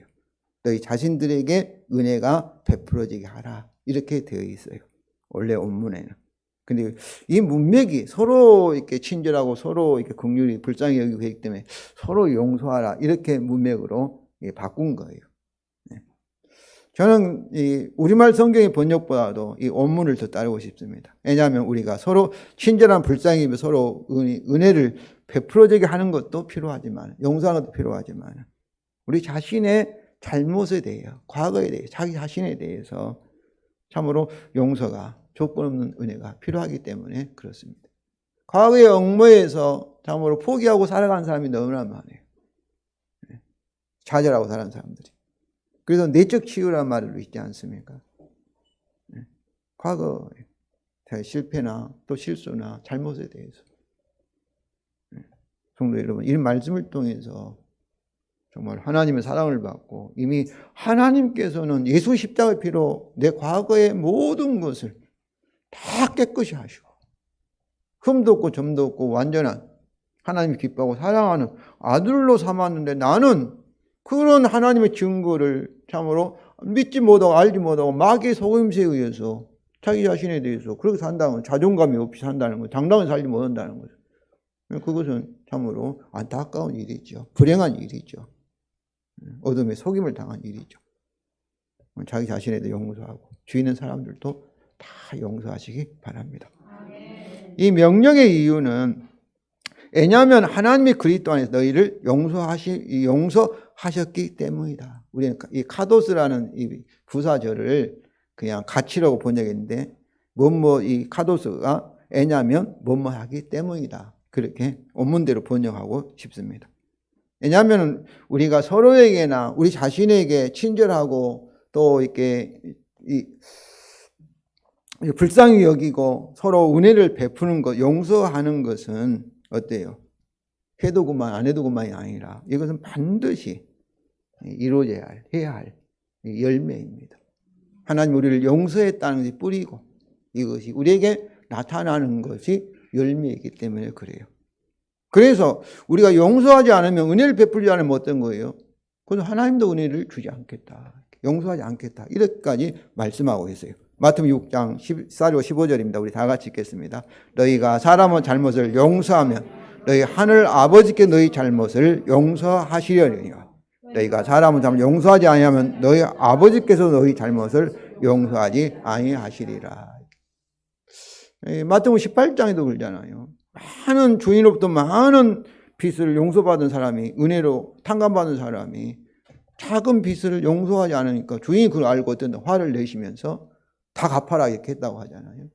너희 자신들에게 은혜가 베풀어지게 하라. 이렇게 되어 있어요. 원래 원문에는. 근데 이 문맥이 서로 이렇게 친절하고 서로 이렇게 긍휼히 불쌍히 여기고 있기 때문에 서로 용서하라. 이렇게 문맥으로 바꾼 거예요. 저는 이 우리말 성경의 번역보다도 이 원문을 더 따르고 싶습니다. 왜냐하면 우리가 서로 친절한 불쌍히 서로 은혜를 베풀어지게 하는 것도 필요하지만, 용서하는 것도 필요하지만, 우리 자신의 잘못에 대해, 과거에 대해, 자기 자신에 대해서 참으로 용서가, 조건 없는 은혜가 필요하기 때문에 그렇습니다. 과거의 얽매여서 참으로 포기하고 살아가는 사람이 너무나 많아요. 좌절하고 살아가는 사람들이. 그래서 내적 치유라는 말도 있지 않습니까? 과거의 실패나 또 실수나 잘못에 대해서. 성도 여러분, 이 말씀을 통해서 정말 하나님의 사랑을 받고 이미 하나님께서는 예수 십자가의 피로 내 과거의 모든 것을 다 깨끗이 하시고 흠도 없고 점도 없고 완전한 하나님이 기뻐하고 사랑하는 아들로 삼았는데 나는 그런 하나님의 증거를 참으로 믿지 못하고 알지 못하고 마귀의 속임수에 의해서 자기 자신에 대해서 그렇게 산다면 자존감이 없이 산다는 거죠. 당당히 살지 못한다는 거죠. 그것은 참으로 안타까운 일이죠. 불행한 일이죠. 어둠의 속임을 당한 일이죠. 자기 자신에 대해 용서하고 주위 있는 사람들도 다 용서하시기 바랍니다. 이 명령의 이유는 왜냐하면 하나님이 그리스도 안에서 너희를 용서하셨기 때문이다. 우리는 이 카도스라는 이 부사절을 그냥 가치라고 번역했는데 이 카도스가 왜냐하면 하기 때문이다. 그렇게 원문대로 번역하고 싶습니다. 왜냐하면 우리가 서로에게나 우리 자신에게 친절하고 또 이렇게 불쌍히 여기고 서로 은혜를 베푸는 것, 용서하는 것은 어때요? 해도 그만 안 해도 그만이 아니라 이것은 반드시 해야 할 열매입니다. 하나님 우리를 용서했다는 것이 뿌리고 이것이 우리에게 나타나는 것이 열매이기 때문에 그래요. 그래서 우리가 용서하지 않으면 은혜를 베풀지 않으면 어떤 거예요? 그래서 하나님도 은혜를 주지 않겠다. 용서하지 않겠다. 이렇게까지 말씀하고 있어요. 마태복음 6장 14절 15절입니다. 우리 다 같이 읽겠습니다. 너희가 사람의 잘못을 용서하면 너희 하늘 아버지께 너희 잘못을 용서하시려니와 너희가 사람의 잘못을 용서하지 아니하면 너희 아버지께서 너희 잘못을 용서하지 아니하시리라. 마태복음 18장에도 그러잖아요. 많은 주인으로부터 많은 빚을 용서받은 사람이 은혜로 탕감받은 사람이 작은 빚을 용서하지 않으니까 주인이 그걸 알고 어떤 화를 내시면서 다 갚아라 이렇게 했다고 하잖아요.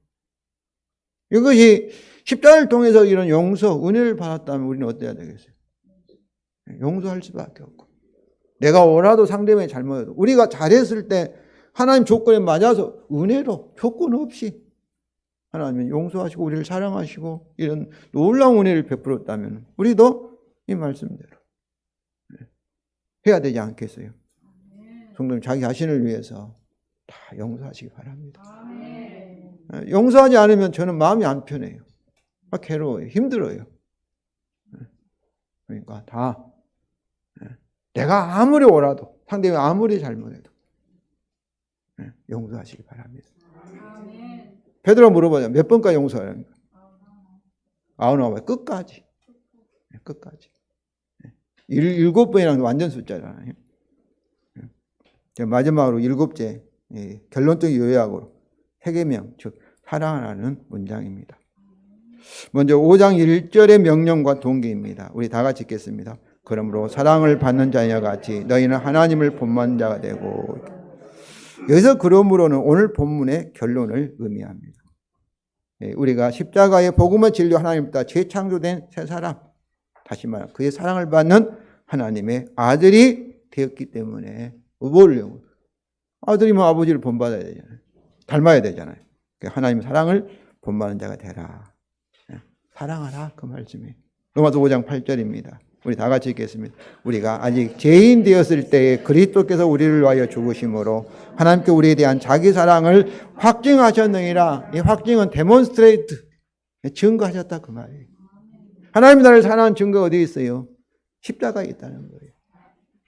이것이 십자가를 통해서 이런 은혜를 받았다면 우리는 어때야 되겠어요? 용서할 수밖에 없고 내가 원하도 상대방이 잘못해도 우리가 잘했을 때 하나님 조건에 맞아서 은혜로 조건 없이 하나님은 용서하시고 우리를 사랑하시고 이런 놀라운 은혜를 베풀었다면 우리도 이 말씀대로 해야 되지 않겠어요? 성도님 자기 자신을 위해서 다 용서하시기 바랍니다. 용서하지 않으면 저는 마음이 안 편해요. 괴로워요. 힘들어요. 그러니까 다 내가 아무리 오라도 상대방이 아무리 잘못해도 용서하시기 바랍니다. 베드로가 물어봐요. 몇 번까지 용서하랍니까? 99번. 끝까지. 끝까지. 7번이랑 완전 숫자잖아요. 마지막으로 7째 결론적인 요약으로 세계명, 즉 사랑하라는 문장입니다. 먼저 5장 1절의 명령과 동기입니다. 우리 다 같이 읽겠습니다. 그러므로 사랑을 받는 자녀 같이 너희는 하나님을 본받는 자가 되고 여기서 그러므로는 오늘 본문의 결론을 의미합니다. 우리가 십자가의 복음의 진리 하나님보다 재창조된 새 사람, 다시 말하면 그의 사랑을 받는 하나님의 아들이 되었기 때문에 아들이면 아버지를 본받아야 되잖아요. 닮아야 되잖아요. 하나님의 사랑을 본받는 자가 되라. 사랑하라 그 말씀이 로마서 5장 8절입니다. 우리 다 같이 읽겠습니다. 우리가 아직 죄인 되었을 때에 그리스도께서 우리를 위하여 죽으심으로 하나님께 우리에 대한 자기 사랑을 확증하셨느니라. 이 확증은 데몬스트레이트, 증거하셨다 그 말이에요. 하나님이 나를 사랑하는 증거가 어디 있어요? 십자가에 있다는 거예요.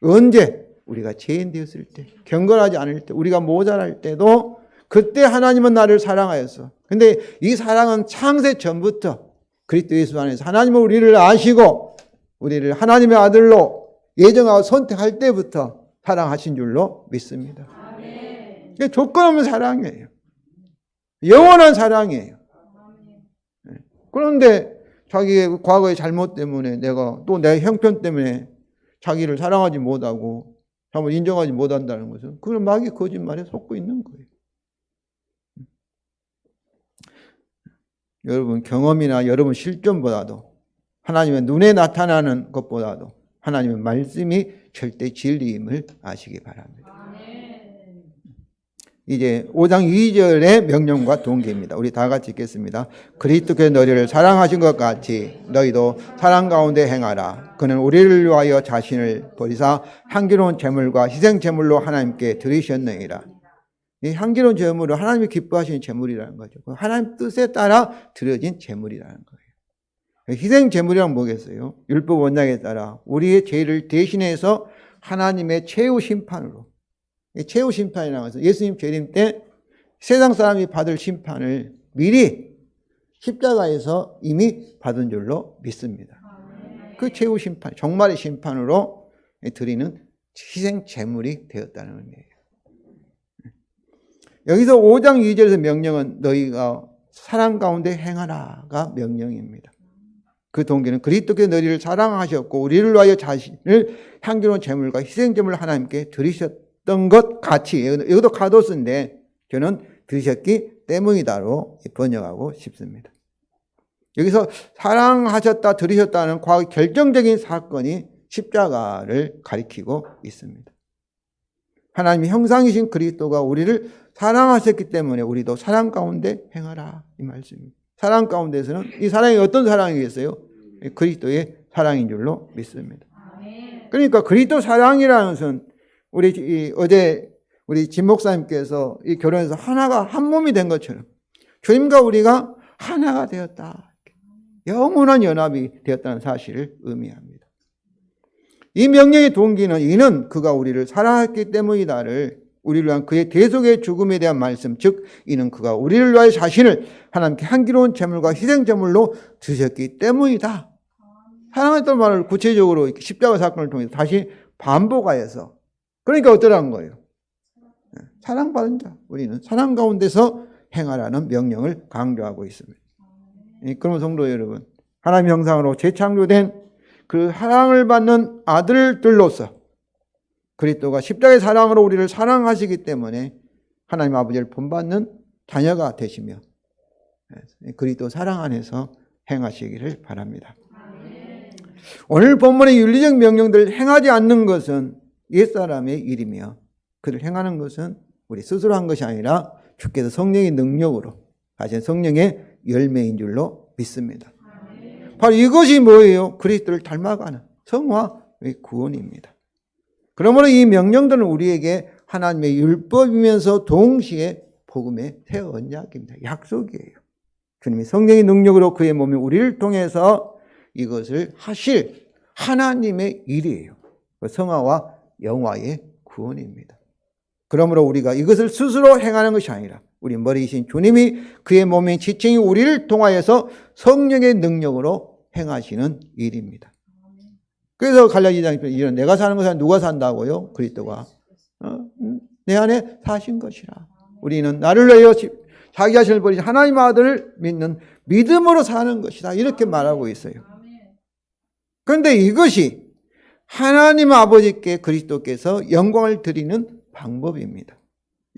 언제? 우리가 죄인 되었을 때, 경건하지 않을 때, 우리가 모자랄 때도 그때 하나님은 나를 사랑하였어. 근데 이 사랑은 창세 전부터 그리스도 예수 안에서 하나님은 우리를 아시고 우리를 하나님의 아들로 예정하고 선택할 때부터 사랑하신 줄로 믿습니다. 이게 조건 없는 사랑이에요. 영원한 사랑이에요. 그런데 자기의 과거의 잘못 때문에 내가 또 내 형편 때문에 자기를 사랑하지 못하고 잘못 인정하지 못한다는 것은 그건 마귀 거짓말에 속고 있는 거예요. 여러분 경험이나 여러분 실존보다도 하나님의 눈에 나타나는 것보다도 하나님의 말씀이 절대 진리임을 아시기 바랍니다. 이제 5장 2절의 명령과 동기입니다. 우리 다 같이 읽겠습니다. 그리스도께서 너희를 사랑하신 것 같이 너희도 사랑 가운데 행하라. 그는 우리를 위하여 자신을 버리사 향기로운 제물과 희생 제물로 하나님께 드리셨느니라. 이 향기로운 제물은 하나님이 기뻐하시는 제물이라는 거죠. 하나님 뜻에 따라 드려진 제물이라는 거예요. 희생 제물이란 뭐겠어요? 율법 원칙에 따라 우리의 죄를 대신해서 하나님의 최후 심판으로, 최후 심판이라는 것은 예수님 재림 때 세상 사람이 받을 심판을 미리 십자가에서 이미 받은 줄로 믿습니다. 그 최후 심판, 종말의 심판으로 드리는 희생 제물이 되었다는 의미예요. 여기서 5장 2절에서 명령은 너희가 사랑 가운데 행하라가 명령입니다. 그 동기는 그리스도께서 너희를 사랑하셨고 우리를 위하여 자신을 향기로운 제물과 희생 제물을 하나님께 드리셨던 것 같이, 이것도 카도스인데 저는 드리셨기 때문이다로 번역하고 싶습니다. 여기서 사랑하셨다, 드리셨다는 과거 결정적인 사건이 십자가를 가리키고 있습니다. 하나님의 형상이신 그리스도가 우리를 사랑하셨기 때문에 우리도 사랑 가운데 행하라 이 말씀입니다. 사랑 가운데서는 이 사랑이 어떤 사랑이겠어요? 그리스도의 사랑인 줄로 믿습니다. 그러니까 그리스도 사랑이라는 것은 어제 우리 진 목사님께서 이 결혼해서 하나가 한 몸이 된 것처럼 주님과 우리가 하나가 되었다. 영원한 연합이 되었다는 사실을 의미합니다. 이 명령의 동기는 이는 그가 우리를 사랑했기 때문이다를 우리를 위한 그의 대속의 죽음에 대한 말씀, 즉 이는 그가 우리를 위하여 자신을 하나님께 향기로운 제물과 희생 제물로 드셨기 때문이다. 사랑했던 말을 구체적으로 십자가 사건을 통해서 다시 반복하여서, 그러니까 어떠라는 거예요? 사랑받은 자, 우리는 사랑 가운데서 행하라는 명령을 강조하고 있습니다. 그러면 성도 여러분, 하나님의 형상으로 재창조된 그 사랑을 받는 아들들로서 그리스도가 십자가의 사랑으로 우리를 사랑하시기 때문에 하나님 아버지를 본받는 자녀가 되시며 그리스도 사랑 안에서 행하시기를 바랍니다. 오늘 본문의 윤리적 명령들을 행하지 않는 것은 옛사람의 일이며 그를 행하는 것은 우리 스스로 한 것이 아니라 주께서 성령의 능력으로 하신 성령의 열매인 줄로 믿습니다. 바로 이것이 뭐예요? 그리스도를 닮아가는 성화의 구원입니다. 그러므로 이 명령들은 우리에게 하나님의 율법이면서 동시에 복음의 새 언약입니다. 약속이에요. 주님이 성령의 능력으로 그의 몸에 우리를 통해서 이것을 하실 하나님의 일이에요. 성화와 영화의 구원입니다. 그러므로 우리가 이것을 스스로 행하는 것이 아니라 우리 머리이신 주님이 그의 몸인 지칭이 우리를 통하여서 성령의 능력으로 행하시는 일입니다. 그래서 갈라디아 2장 이런 내가 사는 것은 누가 산다고요? 그리스도가 내 안에 사신 것이라. 우리는 나를 위하여 자기 자신을 버리신 하나님의 아들을 믿는 믿음으로 사는 것이다. 이렇게 말하고 있어요. 그런데 이것이 하나님 아버지께 그리스도께서 영광을 드리는 방법입니다.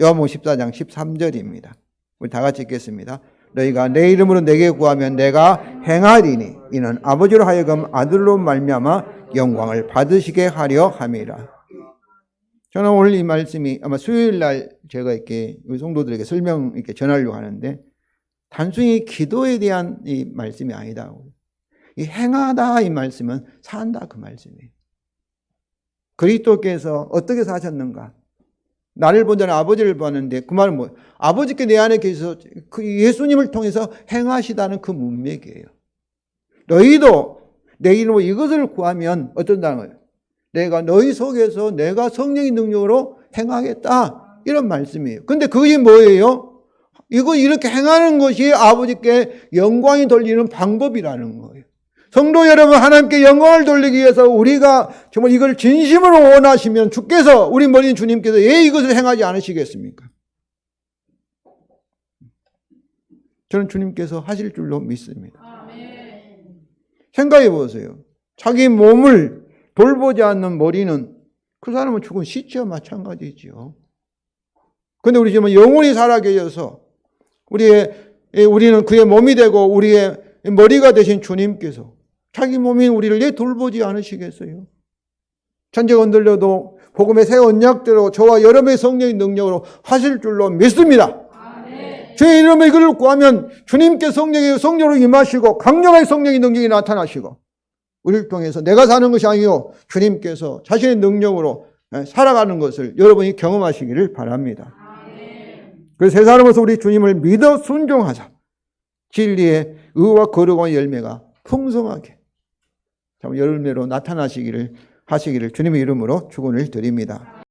요한복음 14장 13절입니다. 우리 다 같이 읽겠습니다. 너희가 내 이름으로 내게 구하면 내가 행하리니 이는 아버지로 하여금 아들로 말미암아 영광을 받으시게 하려 함이라. 저는 오늘 이 말씀이 아마 수요일 날 제가 이렇게 우리 성도들에게 이렇게 전하려고 하는데 단순히 기도에 대한 이 말씀이 아니다. 이 행하다 이 말씀은 산다 그 말씀이에요. 그리스도께서 어떻게 사셨는가? 나를 본다는 아버지를 봤는데 그 말은 뭐예요? 아버지께 내 안에 계셔서 그 예수님을 통해서 행하시다는 그 문맥이에요. 너희도 내 이름으로 이것을 구하면 어쩐다는 거예요? 내가 너희 속에서 내가 성령의 능력으로 행하겠다 이런 말씀이에요. 근데 그게 뭐예요? 이거 이렇게 행하는 것이 아버지께 영광이 돌리는 방법이라는 거예요. 성도 여러분, 하나님께 영광을 돌리기 위해서 우리가 정말 이걸 진심으로 원하시면 주께서, 우리 머리인 주님께서 왜 이것을 행하지 않으시겠습니까? 저는 주님께서 하실 줄로 믿습니다. 생각해 보세요. 자기 몸을 돌보지 않는 머리는 그 사람은 죽은 시체와 마찬가지지요. 그런데 우리 지금 영원히 살아계셔서 우리는 그의 몸이 되고 우리의 머리가 되신 주님께서 자기 몸인 우리를 왜 돌보지 않으시겠어요? 천지가 흔들려도 복음의 새 언약대로 저와 여러분의 성령의 능력으로 하실 줄로 믿습니다. 아멘. 주의 이름에 이걸 구하면 주님께 성령으로 임하시고 강력한 성령의 능력이 나타나시고 우리를 통해서 내가 사는 것이 아니요 주님께서 자신의 능력으로 살아가는 것을 여러분이 경험하시기를 바랍니다. 아멘. 그래서 세 사람으로서 우리 주님을 믿어 순종하자. 진리의 의와 거룩한 열매가 풍성하게 열매로 나타나시기를 하시기를 주님의 이름으로 축원을 드립니다.